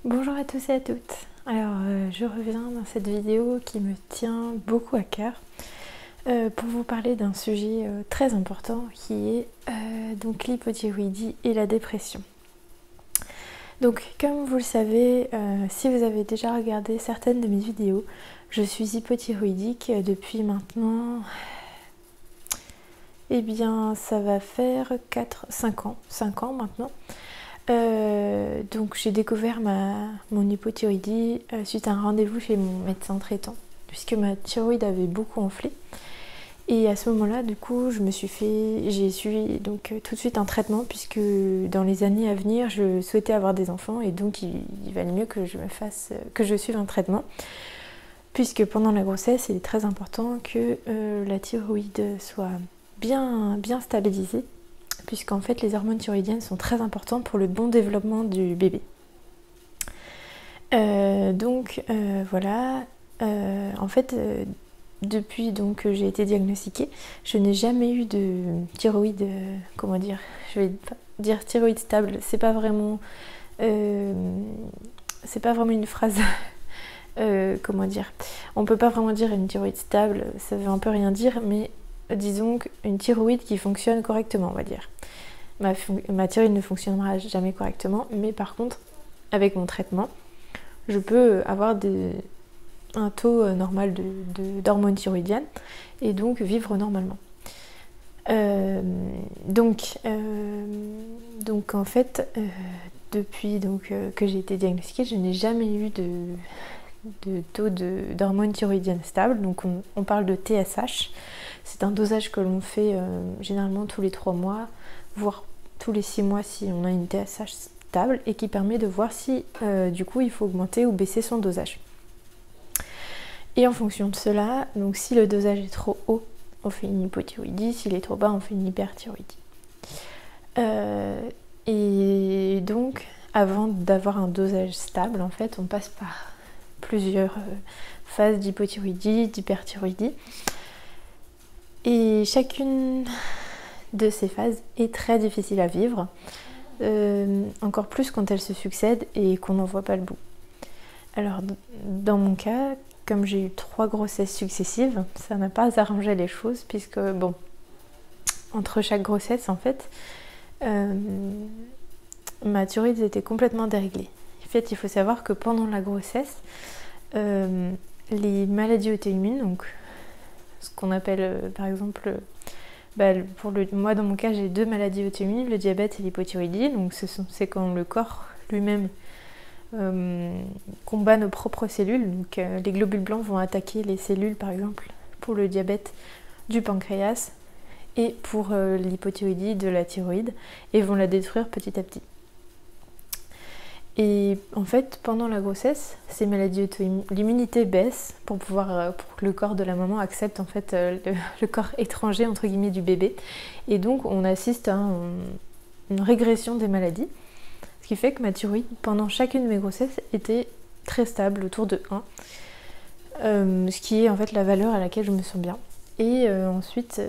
Bonjour à tous et à toutes. Alors je reviens dans cette vidéo qui me tient beaucoup à cœur pour vous parler d'un sujet très important qui est donc l'hypothyroïdie et la dépression. Donc comme vous le savez, si vous avez déjà regardé certaines de mes vidéos, je suis hypothyroïdique depuis maintenant, eh bien ça va faire 5 ans maintenant. Donc j'ai découvert mon hypothyroïdie suite à un rendez-vous chez mon médecin traitant, puisque ma thyroïde avait beaucoup enflé. Et à ce moment-là, du coup, j'ai suivi donc tout de suite un traitement, puisque dans les années à venir, je souhaitais avoir des enfants, et donc il valait mieux que je suive un traitement, puisque pendant la grossesse, il est très important que la thyroïde soit bien stabilisée, puisqu'en fait les hormones thyroïdiennes sont très importantes pour le bon développement du bébé. Voilà, en fait, depuis donc que j'ai été diagnostiquée, je n'ai jamais eu de thyroïde, comment dire, je vais pas dire thyroïde stable, c'est pas vraiment une phrase, comment dire, on peut pas vraiment dire une thyroïde stable, ça veut un peu rien dire, mais disons qu'une thyroïde qui fonctionne correctement, on va dire. Ma thyroïde ne fonctionnera jamais correctement, mais par contre, avec mon traitement, je peux avoir un taux normal d'hormones thyroïdiennes et donc vivre normalement. Donc en fait, depuis que j'ai été diagnostiquée, je n'ai jamais eu de taux d'hormones thyroïdiennes stable. Donc on parle de TSH. C'est un dosage que l'on fait généralement tous les 3 mois, voire tous les 6 mois si on a une TSH stable, et qui permet de voir si du coup il faut augmenter ou baisser son dosage. Et en fonction de cela, donc si le dosage est trop haut, on fait une hypothyroïdie, s'il est trop bas, on fait une hyperthyroïdie. Et donc, avant d'avoir un dosage stable, en fait, on passe par plusieurs phases d'hypothyroïdie, d'hyperthyroïdie. Et chacune de ces phases est très difficile à vivre, encore plus quand elles se succèdent et qu'on n'en voit pas le bout. Alors, dans mon cas, comme j'ai eu 3 grossesses successives, ça n'a pas arrangé les choses, puisque, bon, entre chaque grossesse, en fait, ma thyroïde était complètement déréglée. En fait, il faut savoir que pendant la grossesse, les maladies auto-immunes, donc ce qu'on appelle par exemple, moi dans mon cas j'ai 2 maladies auto-immunes, le diabète et l'hypothyroïdie, donc c'est quand le corps lui-même combat nos propres cellules, donc les globules blancs vont attaquer les cellules par exemple pour le diabète du pancréas et pour l'hypothyroïdie de la thyroïde, et vont la détruire petit à petit. Et en fait, pendant la grossesse, ces maladies auto-immunes, l'immunité baisse pour que le corps de la maman accepte en fait le corps étranger entre guillemets du bébé, et donc on assiste à une régression des maladies, ce qui fait que ma thyroïde pendant chacune de mes grossesses était très stable, autour de 1, ce qui est en fait la valeur à laquelle je me sens bien. Et ensuite,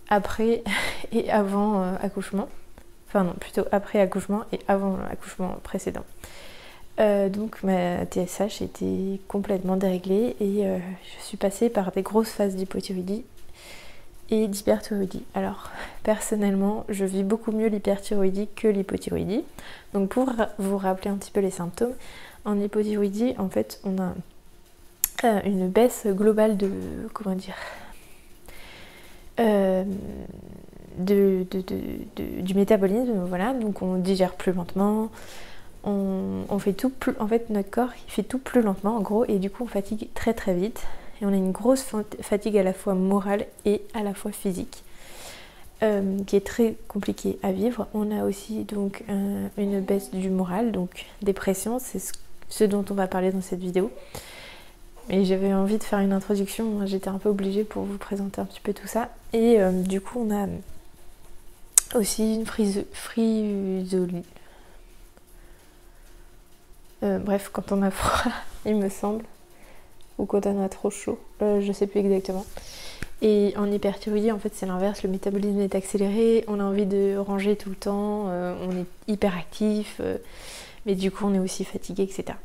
après et avant accouchement, enfin non, plutôt après accouchement et avant l'accouchement précédent. Donc ma TSH était complètement déréglée, et je suis passée par des grosses phases d'hypothyroïdie et d'hyperthyroïdie. Alors personnellement, je vis beaucoup mieux l'hyperthyroïdie que l'hypothyroïdie. Donc pour vous rappeler un petit peu les symptômes, en hypothyroïdie, en fait, on a une baisse globale de, comment dire, du métabolisme, voilà, donc on digère plus lentement, on fait tout plus, en fait notre corps il fait tout plus lentement en gros, et du coup on fatigue très très vite, et on a une grosse fatigue à la fois morale et à la fois physique, qui est très compliquée à vivre. On a aussi donc une baisse du moral, donc dépression, c'est ce dont on va parler dans cette vidéo. Et j'avais envie de faire une introduction, j'étais un peu obligée pour vous présenter un petit peu tout ça. Et du coup on a aussi une frisolie. Bref, quand on a froid, il me semble, ou quand on a trop chaud, je sais plus exactement. Et en hyperthyroïdie, en fait, c'est l'inverse, le métabolisme est accéléré, on a envie de ranger tout le temps, on est hyper actif, mais du coup on est aussi fatigué, etc.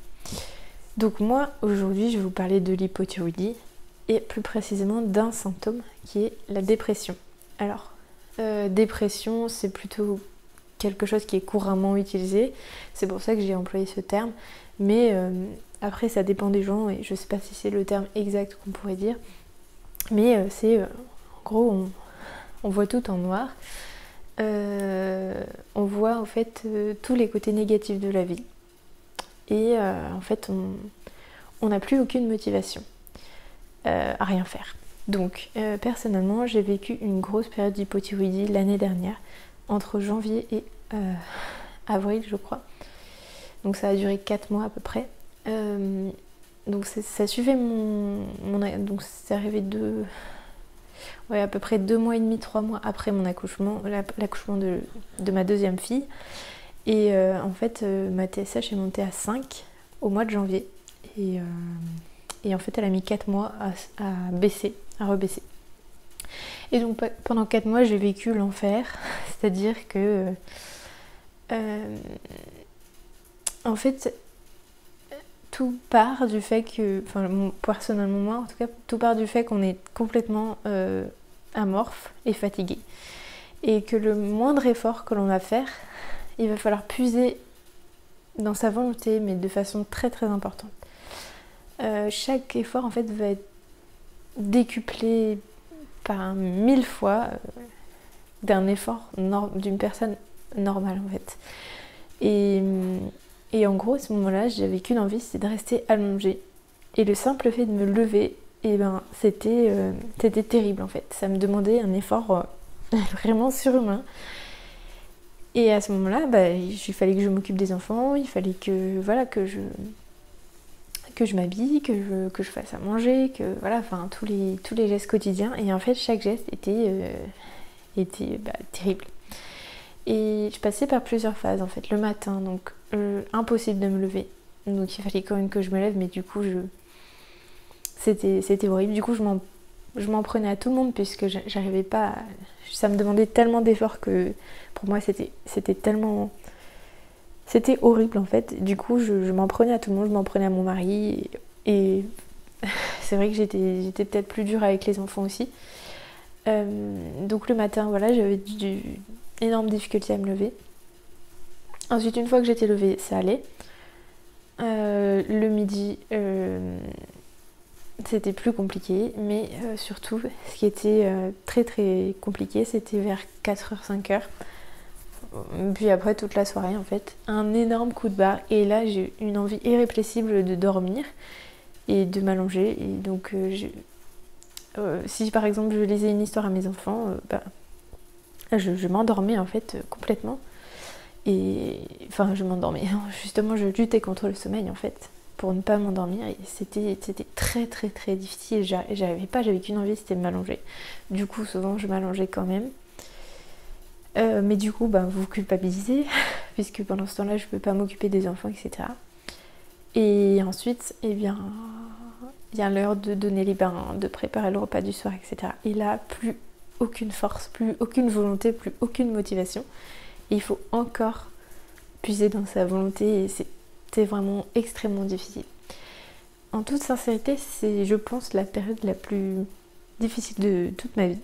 Donc moi aujourd'hui je vais vous parler de l'hypothyroïdie et plus précisément d'un symptôme qui est la dépression. Alors dépression c'est plutôt quelque chose qui est couramment utilisé, c'est pour ça que j'ai employé ce terme, mais après ça dépend des gens et je sais pas si c'est le terme exact qu'on pourrait dire, mais c'est en gros on voit tout en noir, on voit en fait tous les côtés négatifs de la vie et en fait on n'a plus aucune motivation à rien faire. Donc personnellement j'ai vécu une grosse période d'hypothyroïdie l'année dernière, entre janvier et avril je crois, donc ça a duré 4 mois à peu près. Donc ça suivait donc c'est arrivé à peu près 2 mois et demi, 3 mois après mon accouchement, l'accouchement de ma deuxième fille. Et en fait ma TSH est montée à 5 au mois de janvier et en fait elle a mis 4 mois à baisser, à rebaisser. Et donc pendant 4 mois j'ai vécu l'enfer, c'est-à-dire que en fait tout part du fait que, enfin personnellement moi en tout cas, tout part du fait qu'on est complètement amorphe et fatigué. Et que le moindre effort que l'on va faire, il va falloir puiser dans sa volonté, mais de façon très très importante. Chaque effort en fait va être décuplé par 1000 fois d'un effort d'une personne normale en fait. Et en gros, à ce moment-là, j'avais qu'une envie, c'est de rester allongée. Et le simple fait de me lever, et ben, c'était terrible en fait. Ça me demandait un effort vraiment surhumain. Et à ce moment-là, il fallait que je m'occupe des enfants, il fallait que je m'habille, que je fasse à manger, que voilà, enfin tous les gestes quotidiens. Et en fait, chaque geste était terrible. Et je passais par plusieurs phases en fait. Le matin, donc impossible de me lever. Donc il fallait quand même que je me lève, mais du coup c'était horrible. Du coup je m'en prenais à tout le monde puisque j'arrivais pas ça me demandait tellement d'efforts que pour moi c'était horrible en fait. Du coup je m'en prenais à tout le monde, je m'en prenais à mon mari et c'est vrai que j'étais peut-être plus dure avec les enfants aussi. Donc le matin voilà, j'avais énorme difficulté à me lever. Ensuite une fois que j'étais levée ça allait. Le midi c'était plus compliqué, mais surtout ce qui était très très compliqué c'était vers 4h 5h, puis après toute la soirée en fait, un énorme coup de barre et là j'ai eu une envie irrépressible de dormir et de m'allonger. Et donc si par exemple je lisais une histoire à mes enfants, je m'endormais en fait complètement. Et enfin je m'endormais, justement je luttais contre le sommeil en fait pour ne pas m'endormir et c'était très très très difficile. J'avais qu'une envie, c'était de m'allonger. Du coup souvent je m'allongeais quand même, mais du coup vous culpabilisez puisque pendant ce temps-là je peux pas m'occuper des enfants, etc. Et ensuite il y a l'heure de donner les bains, de préparer le repas du soir, etc. Et là plus aucune force, plus aucune volonté, plus aucune motivation. Et il faut encore puiser dans sa volonté et c'était vraiment extrêmement difficile. En toute sincérité, c'est je pense la période la plus difficile de toute ma vie.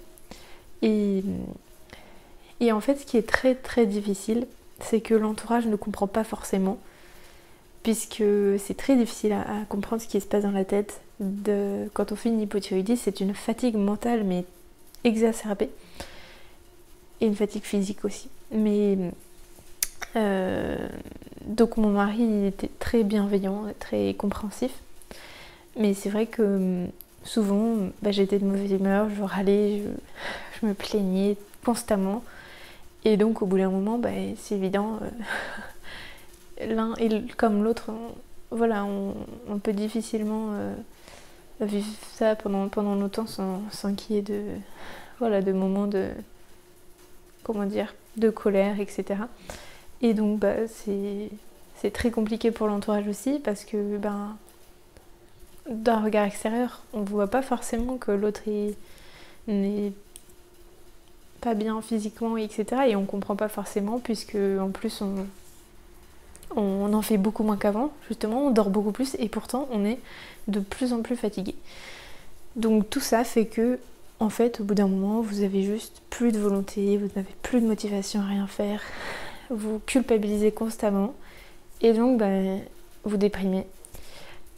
Et en fait ce qui est très très difficile, c'est que l'entourage ne comprend pas forcément, puisque c'est très difficile à comprendre ce qui se passe dans la tête quand on fait une hypothyroïdie. C'est une fatigue mentale mais exacerbée et une fatigue physique aussi. Mais donc mon mari il était très bienveillant, très compréhensif, mais c'est vrai que souvent j'étais de mauvaise humeur, je râlais, je me plaignais constamment et donc au bout d'un moment c'est évident, l'un comme l'autre on peut difficilement vivre ça pendant longtemps sans qu'il y ait de moments de de colère, etc. Et donc c'est très compliqué pour l'entourage aussi parce que d'un regard extérieur on voit pas forcément que l'autre n'est pas bien physiquement, etc. Et on comprend pas forcément puisque en plus on en fait beaucoup moins qu'avant, justement, on dort beaucoup plus et pourtant on est de plus en plus fatigué. Donc tout ça fait que, en fait, au bout d'un moment, vous avez juste plus de volonté, vous n'avez plus de motivation à rien faire, vous culpabilisez constamment et donc vous déprimez.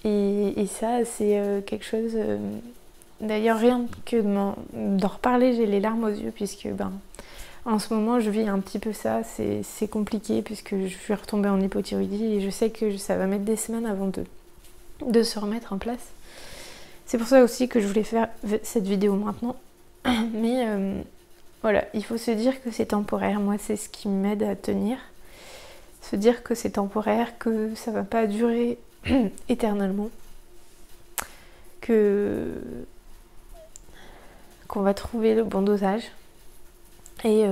Et ça, c'est quelque chose... D'ailleurs, rien que d'en reparler, j'ai les larmes aux yeux puisque en ce moment, je vis un petit peu ça. C'est compliqué puisque je suis retombée en hypothyroïdie et je sais que ça va mettre des semaines avant de se remettre en place. C'est pour ça aussi que je voulais faire cette vidéo maintenant. Mais voilà, il faut se dire que c'est temporaire. Moi, c'est ce qui m'aide à tenir. Se dire que c'est temporaire, que ça va pas durer éternellement. Qu'on va trouver le bon dosage. Et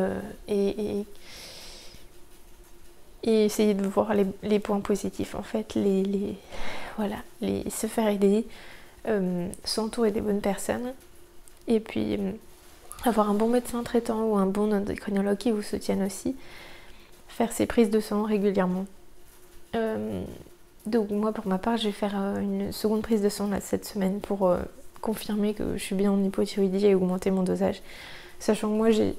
essayer de voir les points positifs. En fait, se faire aider, s'entourer des bonnes personnes. Et puis... avoir un bon médecin traitant ou un bon endocrinologue qui vous soutienne aussi. Faire ses prises de sang régulièrement. Donc moi pour ma part je vais faire une seconde prise de sang là, cette semaine pour confirmer que je suis bien en hypothyroïdie et augmenter mon dosage. Sachant que moi j'ai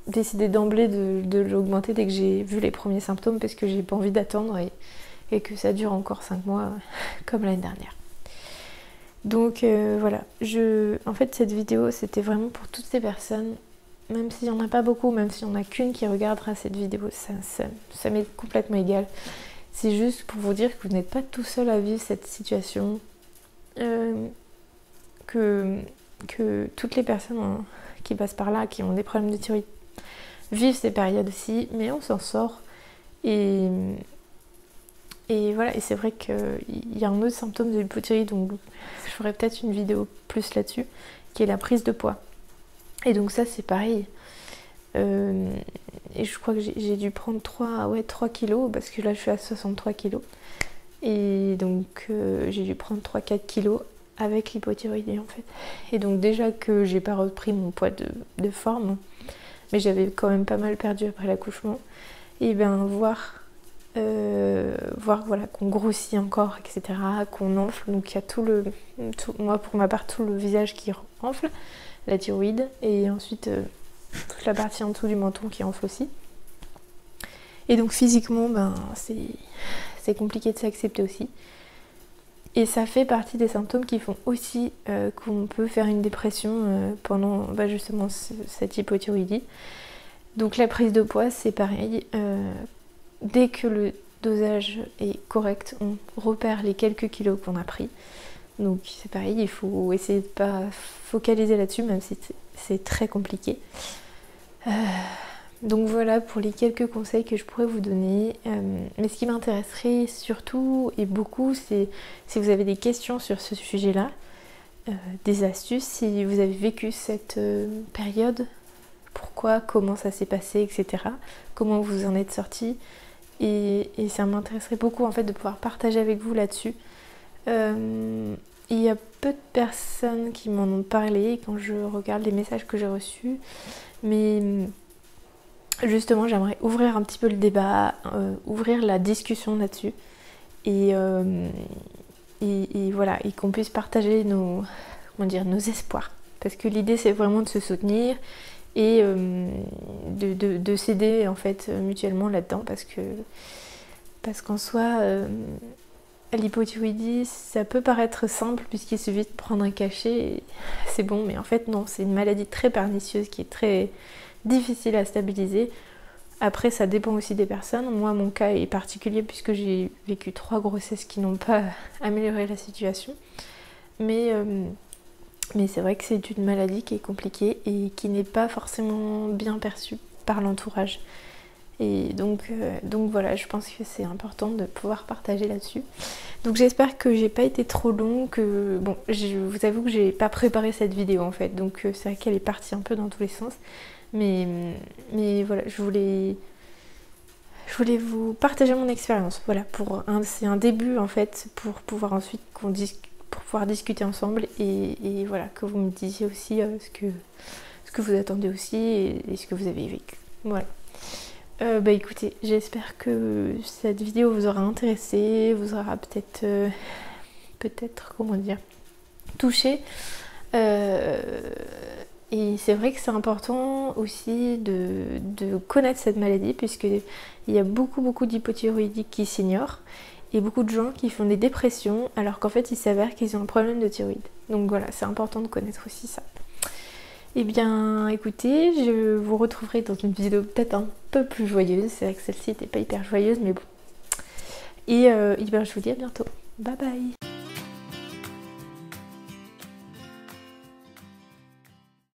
décidé d'emblée de l'augmenter dès que j'ai vu les premiers symptômes parce que j'ai pas envie d'attendre et que ça dure encore 5 mois comme l'année dernière. Donc voilà, en fait cette vidéo c'était vraiment pour toutes ces personnes, même s'il n'y en a pas beaucoup, même s'il n'y en a qu'une qui regardera cette vidéo, ça m'est complètement égal. C'est juste pour vous dire que vous n'êtes pas tout seul à vivre cette situation, que toutes les personnes qui passent par là, qui ont des problèmes de thyroïde, vivent ces périodes aussi, mais on s'en sort. Et voilà, et c'est vrai qu'il y a un autre symptôme de l'hypothyroïdie, donc je ferai peut-être une vidéo plus là-dessus, qui est la prise de poids. Et donc ça c'est pareil. Et je crois que j'ai dû prendre 3 kilos, parce que là je suis à 63 kilos. Et donc j'ai dû prendre 3-4 kilos avec l'hypothyroïdie en fait. Et donc déjà que j'ai pas repris mon poids de forme, mais j'avais quand même pas mal perdu après l'accouchement, et voir voilà, qu'on grossit encore, etc., qu'on enfle, donc il y a moi pour ma part tout le visage qui enfle, la thyroïde, et ensuite toute la partie en dessous du menton qui enfle aussi. Et donc physiquement c'est compliqué de s'accepter aussi, et ça fait partie des symptômes qui font aussi qu'on peut faire une dépression pendant justement cette hypothyroïdie. Donc la prise de poids c'est pareil. Dès que le dosage est correct, on repère les quelques kilos qu'on a pris. Donc c'est pareil, il faut essayer de ne pas focaliser là-dessus, même si c'est très compliqué. Donc voilà pour les quelques conseils que je pourrais vous donner. Mais ce qui m'intéresserait surtout et beaucoup, c'est si vous avez des questions sur ce sujet-là, des astuces, si vous avez vécu cette période, pourquoi, comment ça s'est passé, etc. Comment vous en êtes sortis. Et ça m'intéresserait beaucoup en fait de pouvoir partager avec vous là-dessus. Il y a peu de personnes qui m'en ont parlé quand je regarde les messages que j'ai reçus, mais justement j'aimerais ouvrir un petit peu le débat, ouvrir la discussion là-dessus, et voilà, et qu'on puisse partager nos espoirs, parce que l'idée c'est vraiment de se soutenir et de s'aider en fait mutuellement là-dedans, parce qu'en soi l'hypothyroïdie ça peut paraître simple puisqu'il suffit de prendre un cachet et c'est bon, mais en fait non, c'est une maladie très pernicieuse qui est très difficile à stabiliser. Après ça dépend aussi des personnes. Moi mon cas est particulier puisque j'ai vécu 3 grossesses qui n'ont pas amélioré la situation, mais c'est vrai que c'est une maladie qui est compliquée et qui n'est pas forcément bien perçue par l'entourage. Et donc voilà, je pense que c'est important de pouvoir partager là-dessus. Donc j'espère que j'ai pas été trop long, que bon, je vous avoue que j'ai pas préparé cette vidéo en fait, donc c'est vrai qu'elle est partie un peu dans tous les sens. Mais voilà, je voulais vous partager mon expérience. Voilà, c'est un début en fait pour pouvoir ensuite pour pouvoir discuter ensemble, et voilà, que vous me disiez aussi ce que vous attendez aussi, et ce que vous avez vécu. Voilà. Bah écoutez, j'espère que cette vidéo vous aura intéressé, vous aura peut-être comment dire, touché. Et c'est vrai que c'est important aussi de connaître cette maladie, puisqu'il y a beaucoup d'hypothyroïdiques qui s'ignorent et beaucoup de gens qui font des dépressions alors qu'en fait il s'avère qu'ils ont un problème de thyroïde. Donc voilà, c'est important de connaître aussi ça. Eh bien écoutez, je vous retrouverai dans une vidéo peut-être un peu plus joyeuse. C'est vrai que celle-ci n'était pas hyper joyeuse, mais bon. Et bien je vous dis à bientôt. Bye bye.